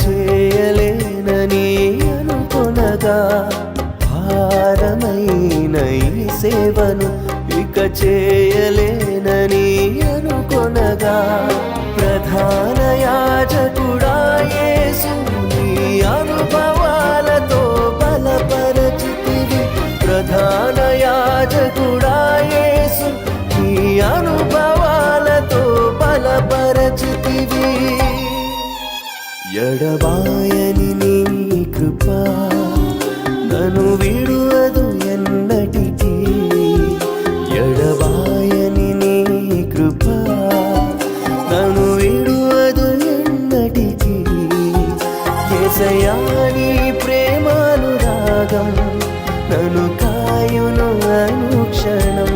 చేయలేనని అనుకొనగా భారమైన ఈ సేవను ఇక చేయలేనని అనుకొనగా ప్రధాన యాజకుడా యేసు నీ అనుభవాలతో బలపరచితివి ప్రధాన యాజకుడా యేసు నీ అనుభవాలతో బలపరచితివి ఎడబాయని నీ కృప నన్ను విడువదు ఎన్నటికీ ఎడబాయని నీ కృప నన్ను విడువదు ఎన్నటికీ యేసయ్యా నీ ప్రేమానురాగం నన్ను కాయును అనుక్షణం